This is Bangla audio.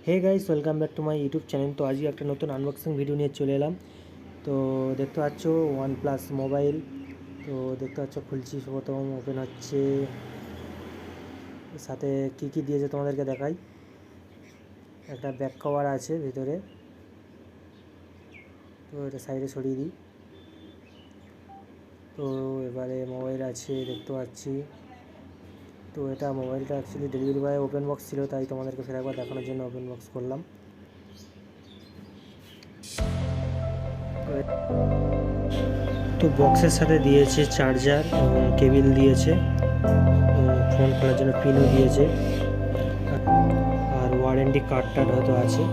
Hey guys, welcome back to my YouTube channel. তো আজকে একটা নতুন আনবক্সিং ভিডিও নিয়ে চলে এলাম। তো দেখতে পাচ্ছ ওয়ান প্লাস মোবাইল। তো দেখতে পাচ্ছ খুলছি, প্রথম ওপেন হচ্ছে। সাথে কি কি দিয়েছে তোমাদেরকে দেখাই। একটা ব্যাক কভার আছে ভিতরে, তো এটা সাইডে সরিয়ে দিই। তো এবারে মোবাইল আছে দেখতে পাচ্ছি। তো এটা মোবাইলটা actually delivery boy open box ছিল, তাই তোমাদেরকে ফের একবার দেখানোর জন্য ওপেন বক্স করলাম। তো বক্সের সাথে দিয়েছে চার্জার এবং কেবিল দিয়েছে, ফোন খোলার জন্য পিনও দিয়েছে, আর ওয়ারেন্টি কার্ডটা হয়তো আছে।